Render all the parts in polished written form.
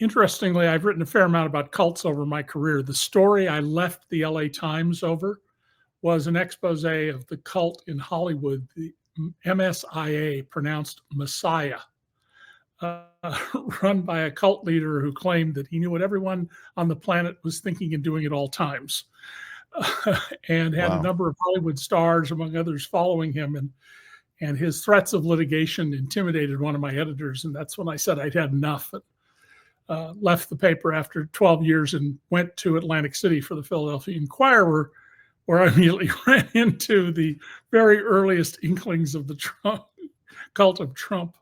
Interestingly, I've written a fair amount about cults over my career. The story I left the LA Times over was an expose of the cult in Hollywood, the MSIA, pronounced Messiah, uh, run by a cult leader who claimed that he knew what everyone on the planet was thinking and doing at all times, and had a Wow. number of Hollywood stars, among others, following him. And his threats of litigation intimidated one of my editors, and that's when I said I'd had enough. Left the paper after 12 years and went to Atlantic City for the Philadelphia Inquirer, where I immediately ran into the very earliest inklings of the cult of Trump.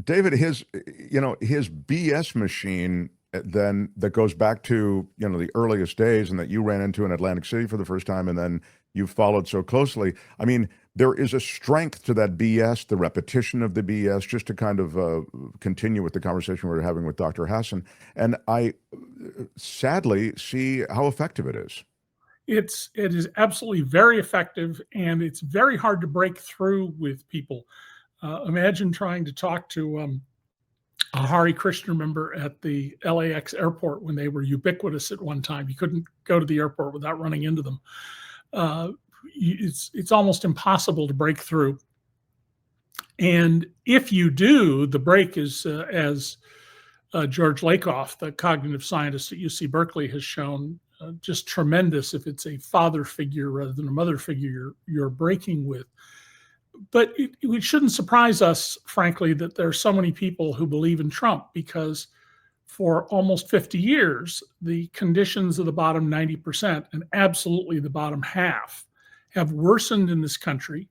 David, his BS machine then that goes back to, the earliest days, and that you ran into in Atlantic City for the first time, and then you followed so closely. I mean, there is a strength to that BS, the repetition of the BS, just to kind of continue with the conversation we were having with Dr. Hassan. And I sadly see how effective it is. It is absolutely very effective, and it's very hard to break through with people. Imagine trying to talk to a Hare Krishna member at the LAX airport when they were ubiquitous at one time. You couldn't go to the airport without running into them. It's almost impossible to break through. And if you do, the break is, as George Lakoff, the cognitive scientist at UC Berkeley, has shown, just tremendous if it's a father figure rather than a mother figure you're breaking with. But it shouldn't surprise us, frankly, that there are so many people who believe in Trump, because for almost 50 years, the conditions of the bottom 90% and absolutely the bottom half have worsened in this country.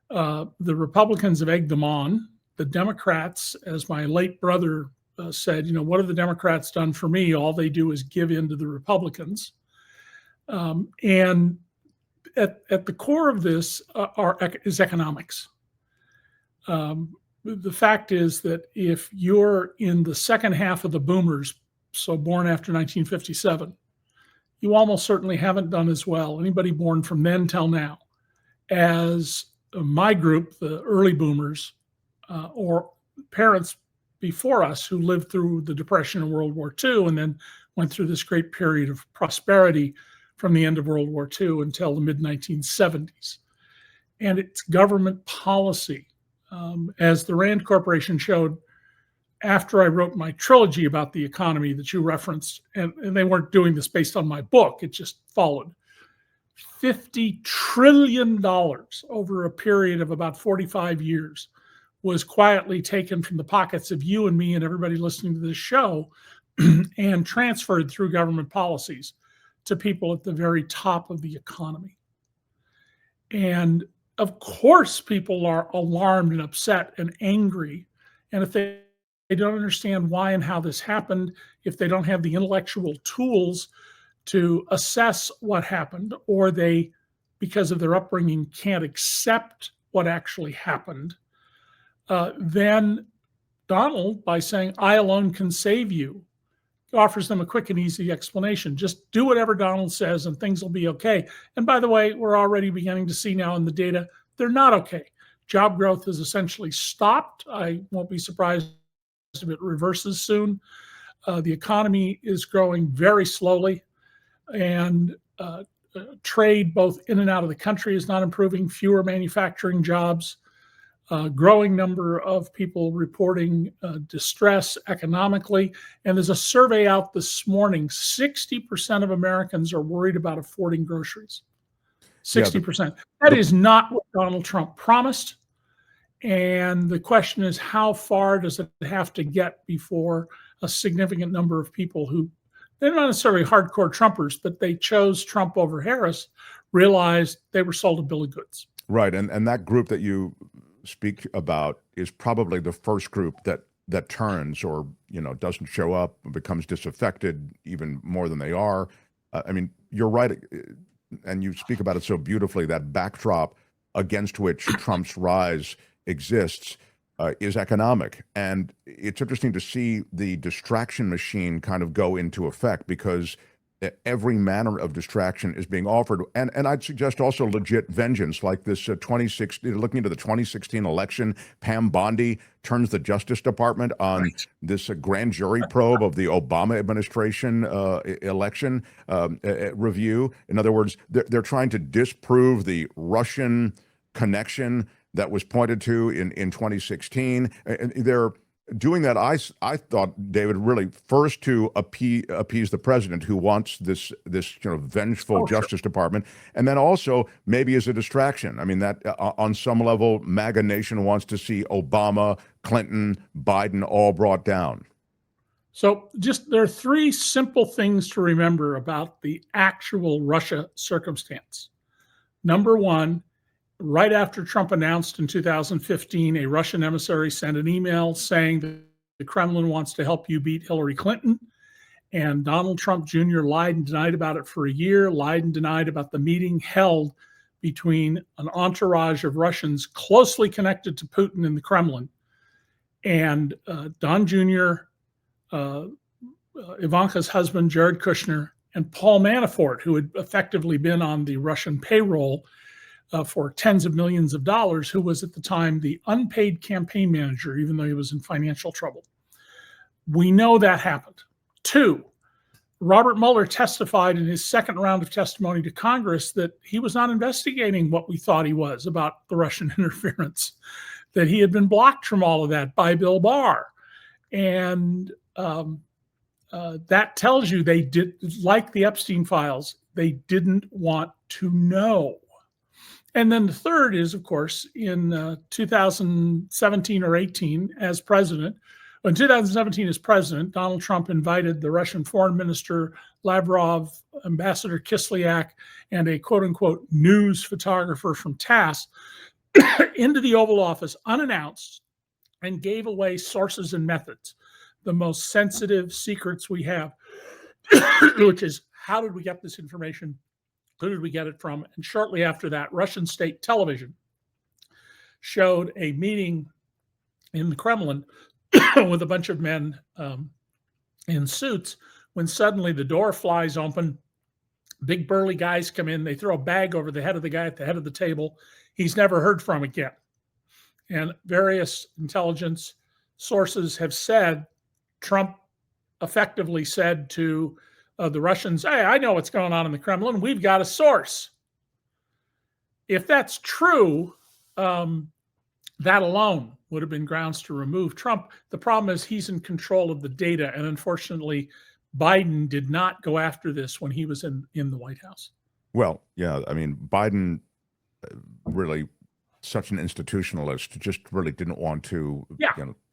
The Republicans have egged them on. The Democrats, as my late brother said, what have the Democrats done for me? All they do is give in to the Republicans. And at the core of this is economics. The fact is that if you're in the second half of the boomers, so born after 1957, you almost certainly haven't done as well, anybody born from then till now, as my group, the early boomers, or parents before us who lived through the Depression and World War II and then went through this great period of prosperity from the end of World War II until the mid-1970s. And it's government policy. As the Rand Corporation showed after I wrote my trilogy about the economy that you referenced, and they weren't doing this based on my book, it just followed. $50 trillion over a period of about 45 years was quietly taken from the pockets of you and me and everybody listening to this show and transferred through government policies to people at the very top of the economy. And of course, people are alarmed and upset and angry. And if they don't understand why and how this happened, if they don't have the intellectual tools to assess what happened, or they, because of their upbringing, can't accept what actually happened, then Donald, by saying, "I alone can save you," offers them a quick and easy explanation. Just do whatever Donald says and things will be okay. And by the way, we're already beginning to see now in the data, they're not okay. Job growth has essentially stopped. I won't be surprised if it reverses soon. The economy is growing very slowly, and trade both in and out of the country is not improving. Fewer manufacturing jobs. Growing number of people reporting distress economically. And there's a survey out this morning, 60% of Americans are worried about affording groceries. 60%. That is not what Donald Trump promised. And the question is, how far does it have to get before a significant number of people who, they're not necessarily hardcore Trumpers, but they chose Trump over Harris, realized they were sold a bill of goods. Right. And that group that you speak about is probably the first group that turns, or doesn't show up, becomes disaffected even more than they are. I mean, you're right, and you speak about it so beautifully. That backdrop against which Trump's rise exists is economic, and it's interesting to see the distraction machine kind of go into effect, because every manner of distraction is being offered. And I'd suggest also legit vengeance, like this 2016, looking into the 2016 election. Pam Bondi turns the Justice Department on this grand jury probe of the Obama administration election review. In other words, they're trying to disprove the Russian connection that was pointed to in 2016. And they're doing that, I thought, David, really first to appease the president, who wants this vengeful Justice Department, and then also maybe as a distraction. I mean, that on some level, MAGA Nation wants to see Obama, Clinton, Biden all brought down. So there are three simple things to remember about the actual Russia circumstance. Number one, right after Trump announced in 2015, a Russian emissary sent an email saying that the Kremlin wants to help you beat Hillary Clinton. And Donald Trump Jr. lied and denied about it for a year, lied and denied about the meeting held between an entourage of Russians closely connected to Putin in the Kremlin and Don Jr., Ivanka's husband, Jared Kushner, and Paul Manafort, who had effectively been on the Russian payroll for tens of millions of dollars, who was at the time the unpaid campaign manager, even though he was in financial trouble. We know that happened. Two, Robert Mueller testified in his second round of testimony to Congress that he was not investigating what we thought he was about the Russian interference, that he had been blocked from all of that by Bill Barr. And that tells you they did, like the Epstein files, they didn't want to know. And then the third is, of course, in 2017 or 18, as president, in 2017 as president, Donald Trump invited the Russian foreign minister, Lavrov, Ambassador Kislyak, and a quote-unquote news photographer from TASS into the Oval Office unannounced and gave away sources and methods, the most sensitive secrets we have, which is how did we get this information? Who did we get it from? And shortly after that, Russian state television showed a meeting in the Kremlin with a bunch of men in suits, when suddenly the door flies open, big burly guys come in, they throw a bag over the head of the guy at the head of the table. He's never heard from again. And various intelligence sources have said Trump effectively said to the Russians, hey, I know what's going on in the Kremlin. We've got a source. If that's true, that alone would have been grounds to remove Trump. The problem is he's in control of the data. And unfortunately, Biden did not go after this when he was in the White House. Well, yeah, I mean, Biden really, such an institutionalist, just really didn't want to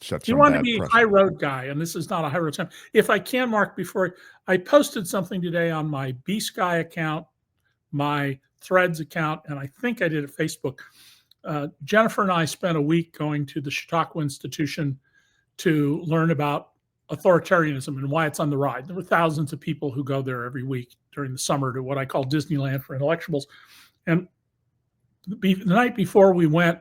set some He wanted to be precedent. a high road guy, and this is not a high road time. If I can, Mark, before I posted something today on my B-Sky account, my Threads account, and I think I did it Facebook. Jennifer and I spent a week going to the Chautauqua Institution to learn about authoritarianism and why it's on the rise. There were thousands of people who go there every week during the summer to what I call Disneyland for intellectuals. And the night before we went,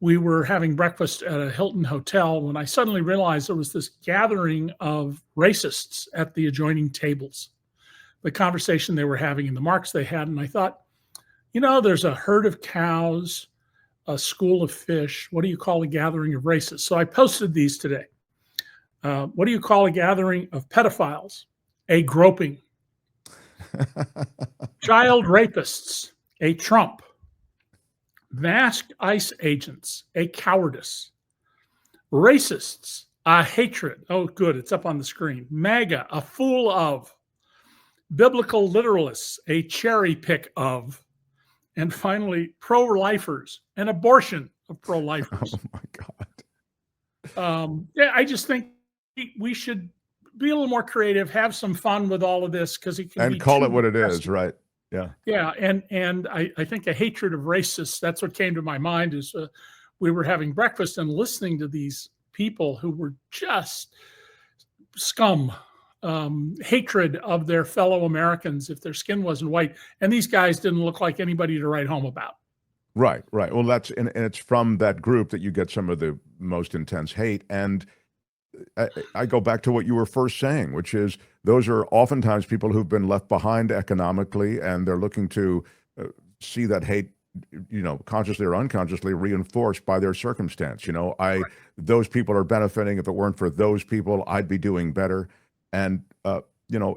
we were having breakfast at a Hilton hotel when I suddenly realized there was this gathering of racists at the adjoining tables, the conversation they were having and the marks they had. And I thought, there's a herd of cows, a school of fish. What do you call a gathering of racists? So I posted these today. What do you call a gathering of pedophiles? A groping. Child rapists, a Trump. Masked ICE agents, a cowardice. Racists, a hatred. Oh, good, it's up on the screen. MAGA, a fool of. Biblical literalists, a cherry pick of. And finally, pro-lifers, an abortion of pro-lifers. Oh, my God. I just think we should be a little more creative, have some fun with all of this, because it can And be call too it what it depressing. is, right? Yeah. Yeah, and I think a hatred of racists, that's what came to my mind is we were having breakfast and listening to these people who were just scum, hatred of their fellow Americans if their skin wasn't white. And these guys didn't look like anybody to write home about. Right. Well, and it's from that group that you get some of the most intense hate. And I go back to what you were first saying, which is those are oftentimes people who've been left behind economically, and they're looking to see that hate, consciously or unconsciously reinforced by their circumstance. Those people are benefiting. If it weren't for those people, I'd be doing better. And,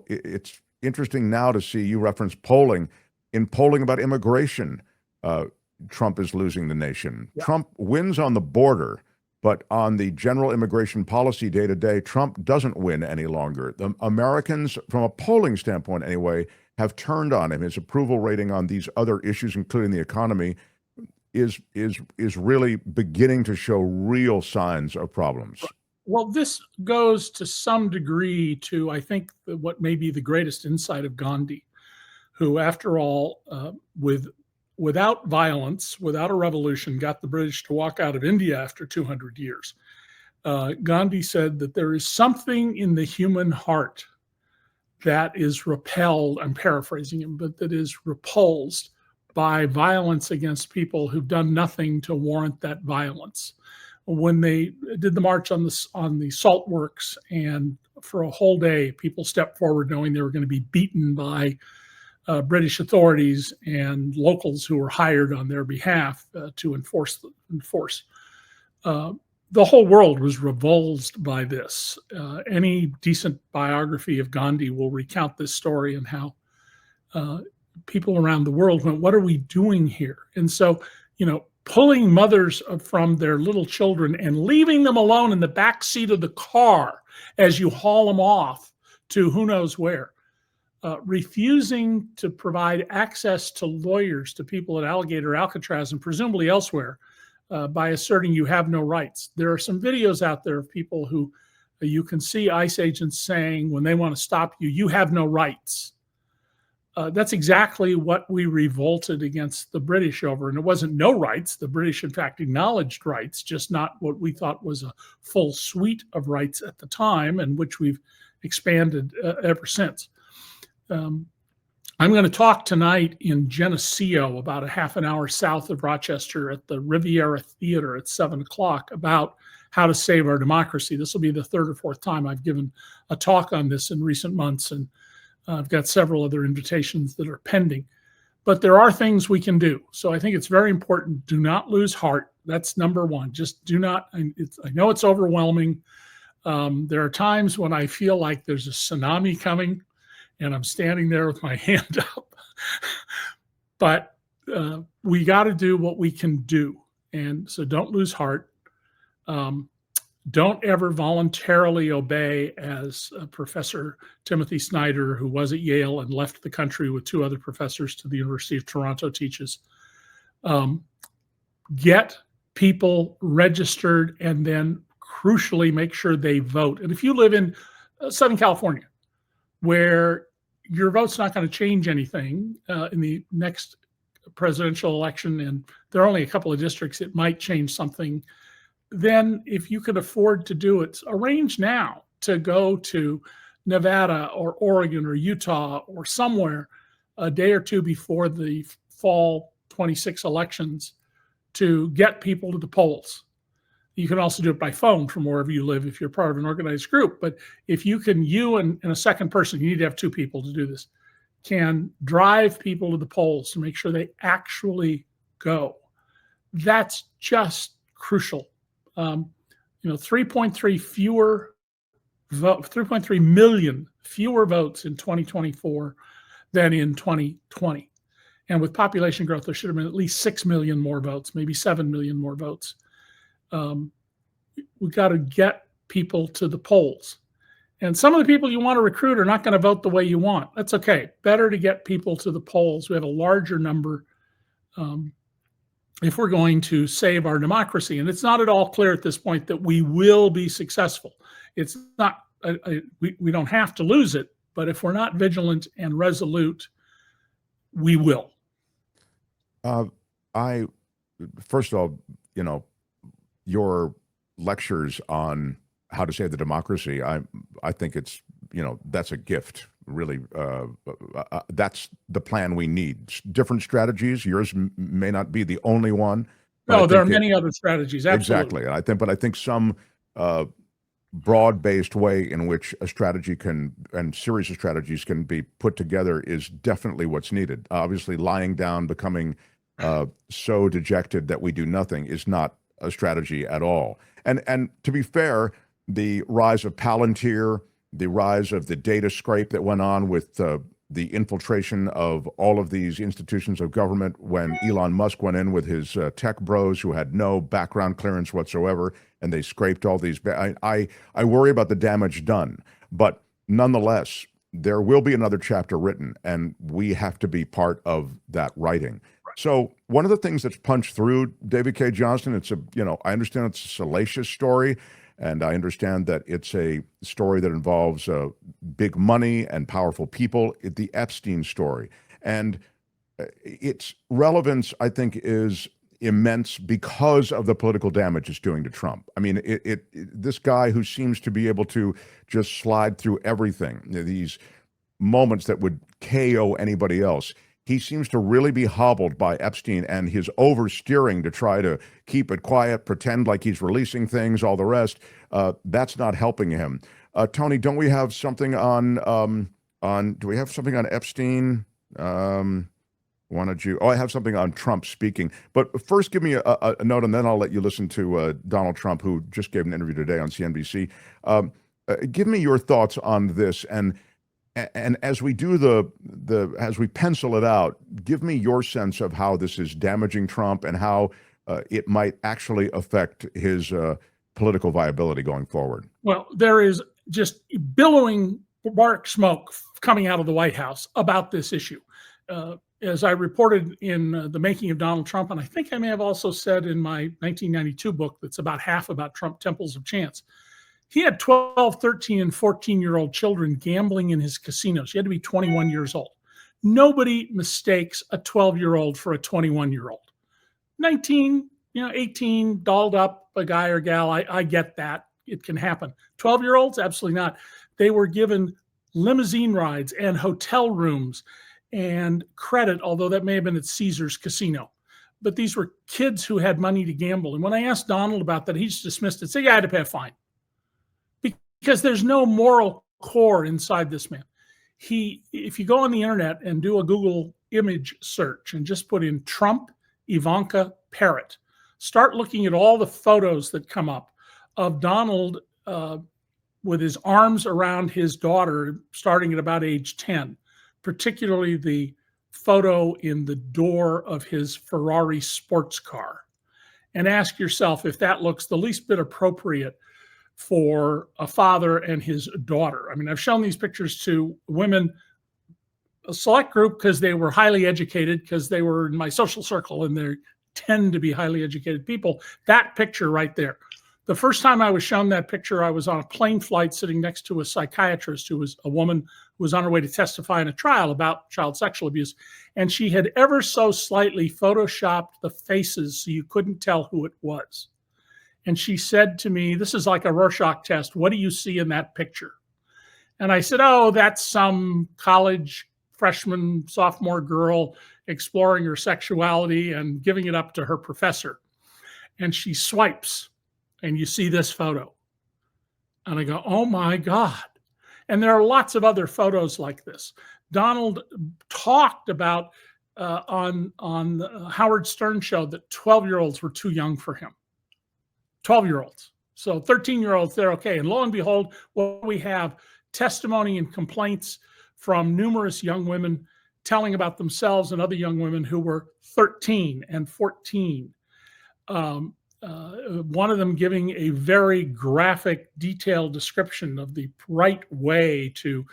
it's interesting now to see you reference polling. In polling about immigration, Trump is losing the nation. Yeah. Trump wins on the border, but on the general immigration policy day to day, Trump doesn't win any longer. The Americans, from a polling standpoint anyway, have turned on him. His approval rating on these other issues, including the economy, is really beginning to show real signs of problems. Well, this goes to some degree to, I think, what may be the greatest insight of Gandhi, who, after all, without violence, without a revolution, got the British to walk out of India after 200 years. Gandhi said that there is something in the human heart that is repelled, I'm paraphrasing him, but that is repulsed by violence against people who've done nothing to warrant that violence. When they did the march on the salt works, and for a whole day, people stepped forward knowing they were going to be beaten by British authorities and locals who were hired on their behalf to enforce. The whole world was revulsed by this. Any decent biography of Gandhi will recount this story and how people around the world went, "What are we doing here?" And so, pulling mothers from their little children and leaving them alone in the back seat of the car as you haul them off to who knows where. Refusing to provide access to lawyers to people at Alligator, Alcatraz, and presumably elsewhere by asserting you have no rights. There are some videos out there of people who you can see ICE agents saying when they want to stop you, you have no rights. That's exactly what we revolted against the British over. And it wasn't no rights. The British, in fact, acknowledged rights, just not what we thought was a full suite of rights at the time, and which we've expanded ever since. I'm going to talk tonight in Geneseo, about a half an hour south of Rochester, at the Riviera Theater at 7 o'clock, about how to save our democracy. This will be the third or fourth time I've given a talk on this in recent months, and I've got several other invitations that are pending. But there are things we can do. So I think it's very important. Do not lose heart. That's number one. Just do not. I know it's overwhelming. There are times when I feel like there's a tsunami coming, and I'm standing there with my hand up. But we got to do what we can do. And so don't lose heart. Don't ever voluntarily obey, as Professor Timothy Snyder, who was at Yale and left the country with two other professors to the University of Toronto, teaches. Get people registered, and then crucially make sure they vote. And if you live in Southern California, where your vote's not going to change anything in the next presidential election, and there are only a couple of districts it might change something, then if you could afford to do it, arrange now to go to Nevada or Oregon or Utah or somewhere a day or two before the fall 26 elections to get people to the polls. You can also do it by phone from wherever you live if you're part of an organized group. But if you can, you and a second person, you need to have two people to do this, can drive people to the polls to make sure they actually go. That's just crucial. 3.3 million fewer votes in 2024 than in 2020. And with population growth, there should have been at least 6 million more votes, maybe 7 million more votes. We got to get people to the polls. And some of the people you want to recruit are not going to vote the way you want. That's okay. Better to get people to the polls. We have a larger number if we're going to save our democracy. And it's not at all clear at this point that we will be successful. It's not, we don't have to lose it, but if we're not vigilant and resolute, we will. First of all, your lectures on how to save the democracy, I think it's, that's a gift. Really, that's the plan we need. Different strategies. Yours may not be the only one. No, there are many other strategies. Absolutely. Exactly. I think some broad-based way in which a strategy can, and series of strategies can be put together is definitely what's needed. Obviously, lying down, becoming so dejected that we do nothing is not a strategy at all. And to be fair, the rise of Palantir, the rise of the data scrape that went on with the infiltration of all of these institutions of government when Elon Musk went in with his tech bros who had no background clearance whatsoever, and they scraped all these. I worry about the damage done, but nonetheless, there will be another chapter written, and we have to be part of that writing. So one of the things that's punched through David K. Johnston, I understand it's a salacious story, and I understand that it's a story that involves big money and powerful people, the Epstein story. And its relevance, I think, is immense because of the political damage it's doing to Trump. I mean, this guy who seems to be able to just slide through everything, these moments that would KO anybody else, he seems to really be hobbled by Epstein and his oversteering to try to keep it quiet, pretend like he's releasing things, all the rest. That's not helping him. Tony, don't we have something on do we have something on Epstein? I have something on Trump speaking. But first, give me a note, and then I'll let you listen to Donald Trump, who just gave an interview today on CNBC. Give me your thoughts on this, and as we do as we pencil it out, give me your sense of how this is damaging Trump and how it might actually affect his political viability going forward. Well, there is just billowing dark smoke coming out of the White House about this issue. As I reported in The Making of Donald Trump, and I think I may have also said in my 1992 book that's about half about Trump Temples of Chance, he had 12, 13, and 14-year-old children gambling in his casinos. You had to be 21 years old. Nobody mistakes a 12-year-old for a 21-year-old. 19, 18, dolled up, a guy or gal, I get that. It can happen. 12-year-olds, absolutely not. They were given limousine rides and hotel rooms and credit, although that may have been at Caesars Casino. But these were kids who had money to gamble. And when I asked Donald about that, he just dismissed it, said, yeah, I had to pay a fine. Because there's no moral core inside this man. If you go on the internet and do a Google image search and just put in Trump, Ivanka, parrot, start looking at all the photos that come up of Donald with his arms around his daughter starting at about age 10, particularly the photo in the door of his Ferrari sports car, and ask yourself if that looks the least bit appropriate for a father and his daughter. I mean, I've shown these pictures to women, a select group, because they were highly educated, because they were in my social circle and they tend to be highly educated people. That picture right there. The first time I was shown that picture, I was on a plane flight sitting next to a psychiatrist who was a woman who was on her way to testify in a trial about child sexual abuse. And she had ever so slightly photoshopped the faces so you couldn't tell who it was. And she said to me, this is like a Rorschach test. What do you see in that picture? And I said, oh, that's some college freshman, sophomore girl exploring her sexuality and giving it up to her professor. And she swipes, and you see this photo. And I go, oh my God. And there are lots of other photos like this. Donald talked about on the Howard Stern show that 12-year-olds were too young for him. 12-year-olds. So 13-year-olds, they're okay. And lo and behold, what we have, testimony and complaints from numerous young women telling about themselves and other young women who were 13 and 14. One of them giving a very graphic, detailed description of the right way to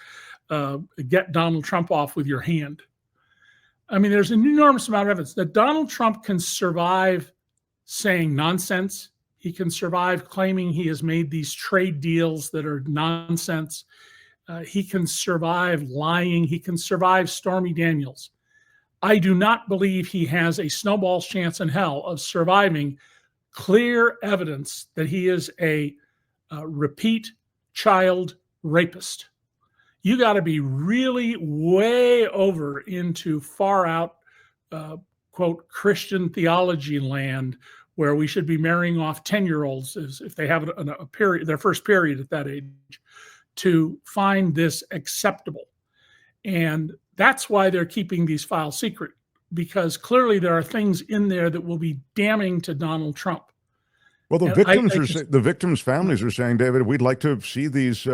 get Donald Trump off with your hand. I mean, there's an enormous amount of evidence that Donald Trump can survive saying nonsense. He can survive claiming he has made these trade deals that are nonsense. He can survive lying. He can survive Stormy Daniels. I do not believe he has a snowball's chance in hell of surviving clear evidence that he is a repeat child rapist. You got to be really way over into far out, quote, Christian theology land where we should be marrying off 10-year-olds if they have a period, their first period at that age, to find this acceptable. And that's why they're keeping these files secret, because clearly there are things in there that will be damning to Donald Trump. Well, the And the victims' families are saying, David, we'd like to see these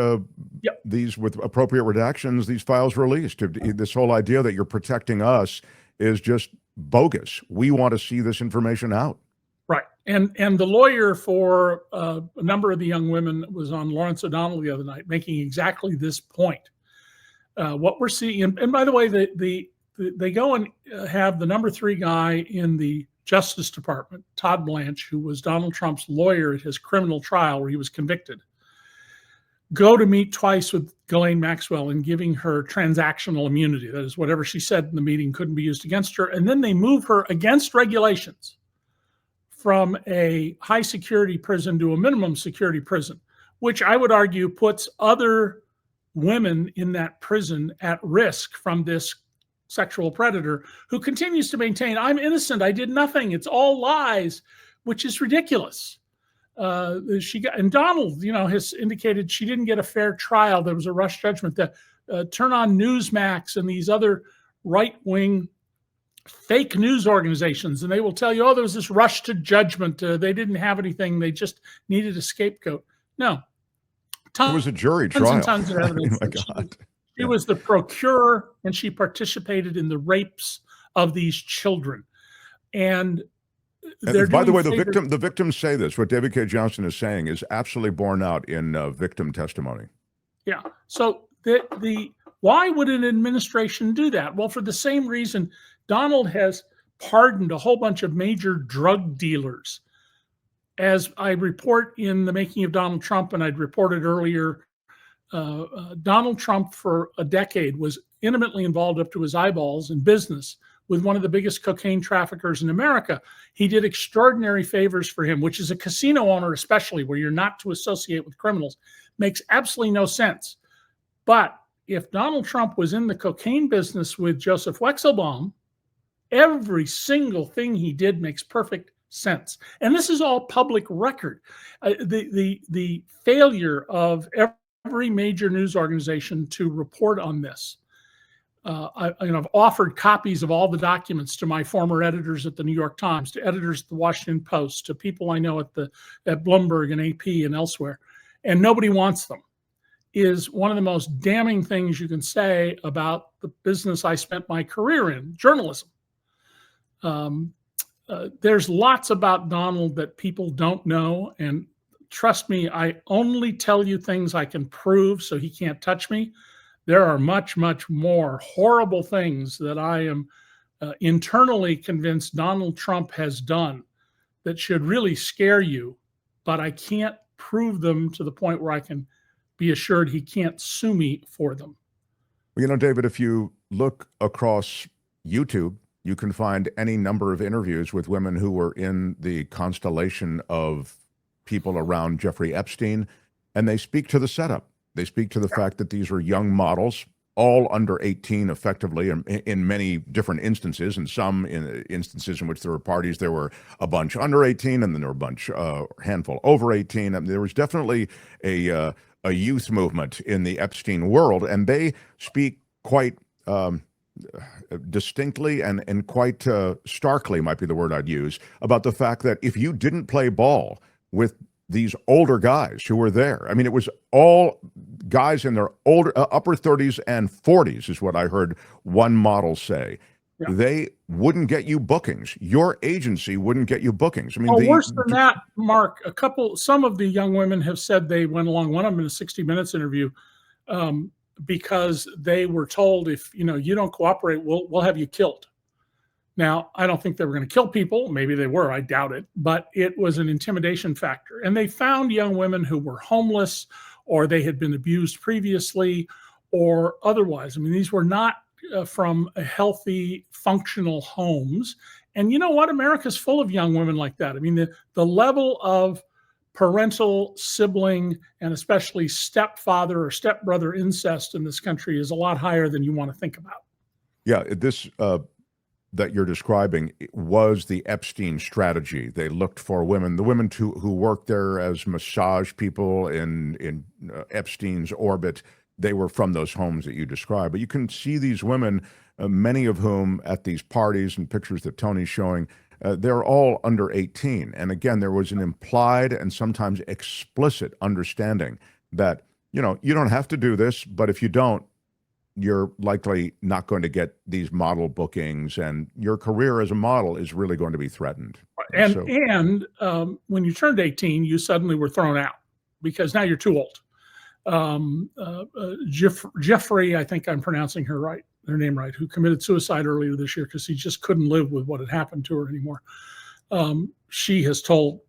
these with appropriate redactions, these files released. This whole idea that you're protecting us is just bogus. We want to see this information out. Right. And the lawyer for a number of the young women was on Lawrence O'Donnell the other night, making exactly this point. What we're seeing, and by the way, they go and have the number 3 guy in the Justice Department, Todd Blanche, who was Donald Trump's lawyer at his criminal trial where he was convicted, go to meet twice with Ghislaine Maxwell and giving her transactional immunity. That is, whatever she said in the meeting couldn't be used against her. And then they move her against regulations from a high security prison to a minimum security prison, which I would argue puts other women in that prison at risk from this sexual predator who continues to maintain, I'm innocent, I did nothing, it's all lies, which is ridiculous. And Donald, has indicated she didn't get a fair trial. There was a rush judgment. That turn on Newsmax and these other right-wing fake news organizations, and they will tell you, oh, there was this rush to judgment. They didn't have anything. They just needed a scapegoat. No. It was a jury trial. And tons of evidence. Oh, my God. She was the procurer, and she participated in the rapes of these children. And by the way, the victims say this. What David K. Johnston is saying is absolutely borne out in victim testimony. Yeah. So why would an administration do that? Well, for the same reason, Donald has pardoned a whole bunch of major drug dealers. As I report in The Making of Donald Trump, and I'd reported earlier, Donald Trump for a decade was intimately involved up to his eyeballs in business with one of the biggest cocaine traffickers in America. He did extraordinary favors for him, which is a casino owner especially, where you're not to associate with criminals. Makes absolutely no sense. But if Donald Trump was in the cocaine business with Joseph Wexelbaum, every single thing he did makes perfect sense. And this is all public record. The failure of every major news organization to report on this. I've offered copies of all the documents to my former editors at the New York Times, to editors at the Washington Post, to people I know at Bloomberg and AP and elsewhere, and nobody wants them. Is one of the most damning things you can say about the business I spent my career in, journalism. There's lots about Donald that people don't know, and trust me, I only tell you things I can prove, so he can't touch me. There are much, much more horrible things that I am internally convinced Donald Trump has done that should really scare you, but I can't prove them to the point where I can be assured he can't sue me for them. Well, David, if you look across YouTube, you can find any number of interviews with women who were in the constellation of people around Jeffrey Epstein, and they speak to the setup. They speak to the fact that these are young models, all under 18 effectively, in many different instances, and some in instances in which there were parties, there were a bunch under 18, and then there were a bunch, handful over 18. I mean, there was definitely a youth movement in the Epstein world, and they speak quite distinctly and quite starkly, might be the word I'd use, about the fact that if you didn't play ball with these older guys who were there. I mean, it was all guys in their older, upper 30s and 40s is what I heard one model say. Yeah. They wouldn't get you bookings. Your agency wouldn't get you bookings. I mean, worse than that, Mark, some of the young women have said they went along, one of them in a 60 Minutes interview, because they were told, if you don't cooperate, we'll have you killed. Now, I don't think they were going to kill people. Maybe they were. I doubt it. But it was an intimidation factor. And they found young women who were homeless, or they had been abused previously, or otherwise. I mean, these were not from healthy, functional homes. And you know what? America's full of young women like that. I mean, the level of parental, sibling, and especially stepfather or stepbrother incest in this country is a lot higher than you want to think about. Yeah, that you're describing was the Epstein strategy. They looked for women, the women who worked there as massage people in Epstein's orbit. They were from those homes that you described. But you can see these women, many of whom at these parties and pictures that Tony's showing, they're all under 18. And again, there was an implied and sometimes explicit understanding that, you know, you don't have to do this, but if you don't, you're likely not going to get these model bookings, and your career as a model is really going to be threatened. And when you turned 18, you suddenly were thrown out because now you're too old. Jeffrey, I think I'm pronouncing her name right, who committed suicide earlier this year because he just couldn't live with what had happened to her anymore. She has told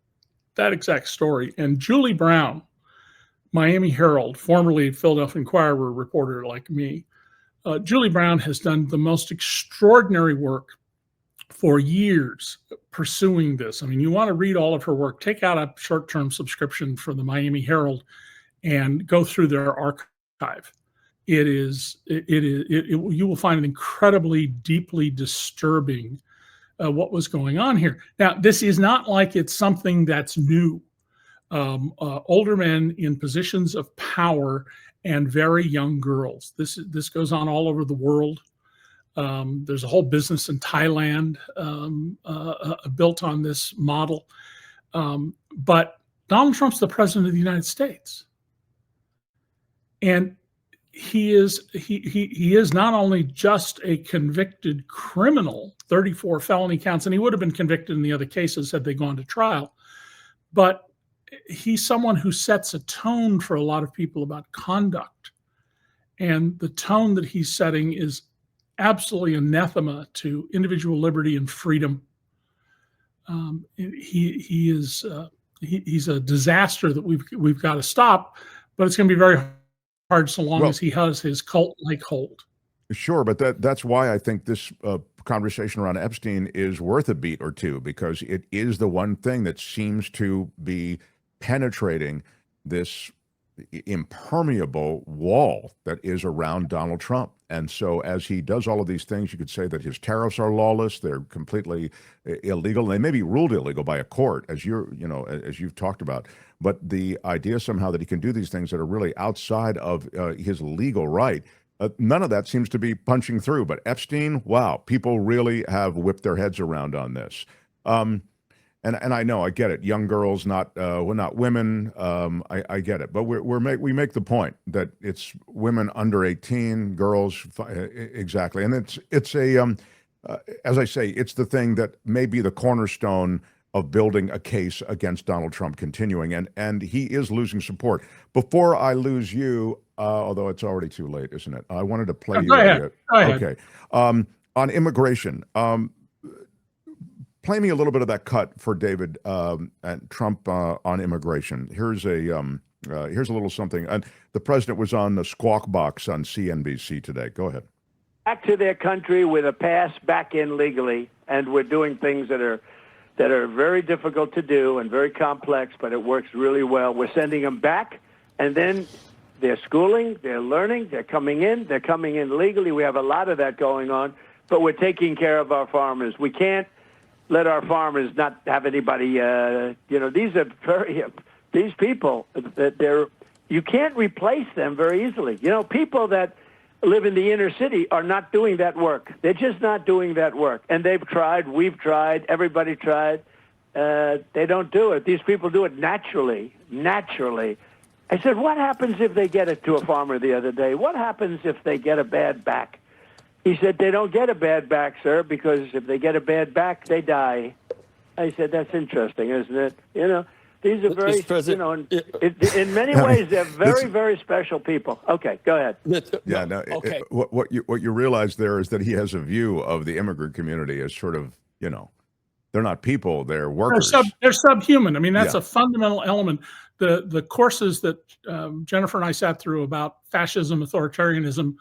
that exact story. And Julie Brown, Miami Herald, formerly Philadelphia Inquirer reporter like me, Julie Brown has done the most extraordinary work for years pursuing this. I mean, you want to read all of her work, take out a short-term subscription for the Miami Herald and go through their archive. You will find it incredibly, deeply disturbing what was going on here. Now, this is not like it's something that's new. Older men in positions of power and very young girls. This goes on all over the world. There's a whole business in Thailand built on this model. But Donald Trump's the president of the United States. And he is not only just a convicted criminal, 34 felony counts, and he would have been convicted in the other cases had they gone to trial, but he's someone who sets a tone for a lot of people about conduct. And the tone that he's setting is absolutely anathema to individual liberty and freedom. He's a disaster that we've got to stop, but it's going to be very hard so long as he has his cult-like hold. Sure, but that's why I think this conversation around Epstein is worth a beat or two, because it is the one thing that seems to be penetrating this impermeable wall that is around Donald Trump. And so as he does all of these things, you could say that his tariffs are lawless, they're completely illegal, and they may be ruled illegal by a court, as you've talked about. But the idea somehow that he can do these things that are really outside of his legal right, none of that seems to be punching through. But Epstein, wow, people really have whipped their heads around on this. And I know, I get it. Young girls, not women. I get it. But we make the point that it's women under 18, girls, exactly. And it's as I say, it's the thing that may be the cornerstone of building a case against Donald Trump continuing. And he is losing support. Before I lose you, although it's already too late, isn't it? I wanted to play you. Go ahead. Okay. On immigration. Play me a little bit of that cut for David and Trump on immigration. Here's a little something. And the president was on the Squawk Box on CNBC today. Go ahead. Back to their country with a pass back in legally, and we're doing things that are very difficult to do and very complex, but it works really well. We're sending them back, and then they're schooling, they're learning, they're coming in legally. We have a lot of that going on, but we're taking care of our farmers. We can't let our farmers not have anybody, these people, you can't replace them very easily. People that live in the inner city are not doing that work. They're just not doing that work. And they've tried, we've tried, everybody tried. They don't do it. These people do it naturally. I said, what happens if they get it to a farmer the other day? What happens if they get a bad back? He said, they don't get a bad back, sir, because if they get a bad back, they die. I said, that's interesting, isn't it? These are very, in many ways, they're very, very special people. Okay, go ahead. Yeah, no, okay. What you realize there is that he has a view of the immigrant community as sort of, they're not people, they're workers. They're subhuman. I mean, that's a fundamental element. The courses that Jennifer and I sat through about fascism, authoritarianism,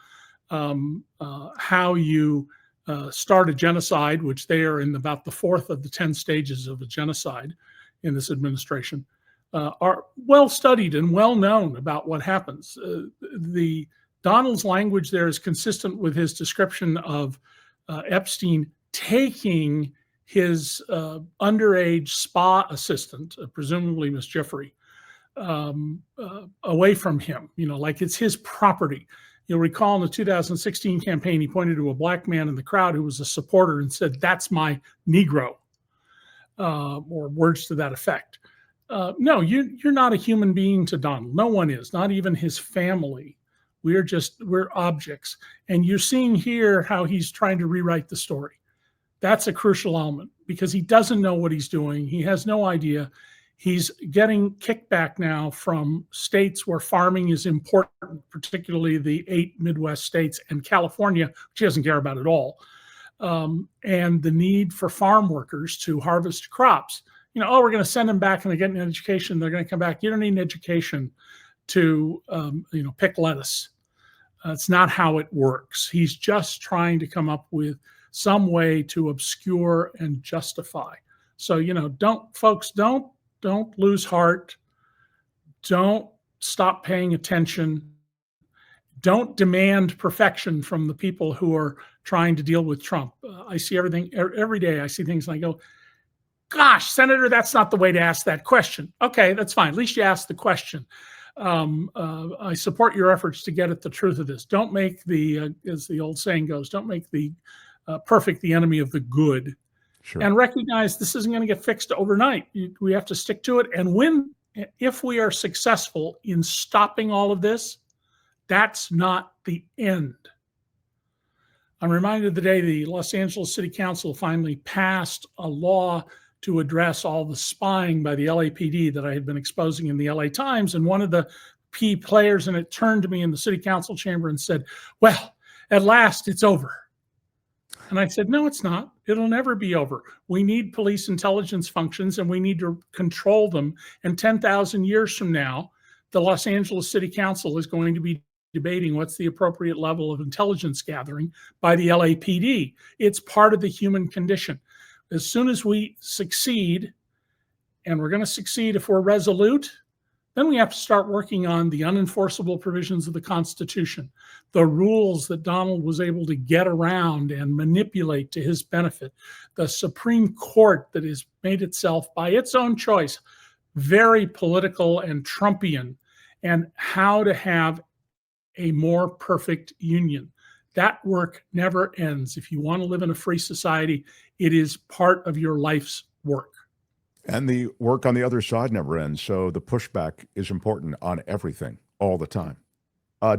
how you start a genocide, which they are in about the fourth of the 10 stages of a genocide in this administration, are well studied and well known about what happens. Donald's language there is consistent with his description of Epstein taking his underage spa assistant, presumably Miss Jeffrey, away from him, like it's his property. You'll recall in the 2016 campaign, he pointed to a black man in the crowd who was a supporter and said, "That's my Negro," or words to that effect. No, you're not a human being to Donald. No one is, not even his family. We're objects. And you're seeing here how he's trying to rewrite the story. That's a crucial element because he doesn't know what he's doing. He has no idea. He's getting kickback now from states where farming is important, particularly the 8 Midwest states and California, which he doesn't care about at all, and the need for farm workers to harvest crops. We're going to send them back and they get an education. They're going to come back. You don't need an education to, pick lettuce. It's not how it works. He's just trying to come up with some way to obscure and justify. So, don't lose heart. Don't stop paying attention. Don't demand perfection from the people who are trying to deal with Trump. I see everything every day. I see things and I go, gosh, Senator, that's not the way to ask that question. Okay, that's fine. At least you asked the question. I support your efforts to get at the truth of this. Don't make as the old saying goes, don't make the perfect the enemy of the good. Sure. And recognize this isn't going to get fixed overnight. We have to stick to it. And if we are successful in stopping all of this, that's not the end. I'm reminded of the day the Los Angeles City Council finally passed a law to address all the spying by the LAPD that I had been exposing in the LA Times. And one of the key players in it turned to me in the city council chamber and said, "Well, at last it's over." And I said, "No, it's not. It'll never be over. We need police intelligence functions and we need to control them. And 10,000 years from now, the Los Angeles City Council is going to be debating what's the appropriate level of intelligence gathering by the LAPD. It's part of the human condition. As soon as we succeed, and we're going to succeed if we're resolute, then we have to start working on the unenforceable provisions of the Constitution, the rules that Donald was able to get around and manipulate to his benefit, the Supreme Court that has made itself, by its own choice, very political and Trumpian, and how to have a more perfect union. That work never ends. If you want to live in a free society, it is part of your life's work. And the work on the other side never ends. So the pushback is important on everything all the time.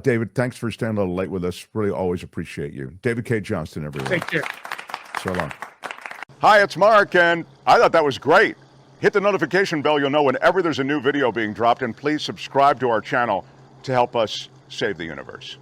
David, thanks for staying a little late with us. Really always appreciate you. David K. Johnston, everyone. Take care. So long. Hi, it's Mark, and I thought that was great. Hit the notification bell. You'll know whenever there's a new video being dropped, and please subscribe to our channel to help us save the universe.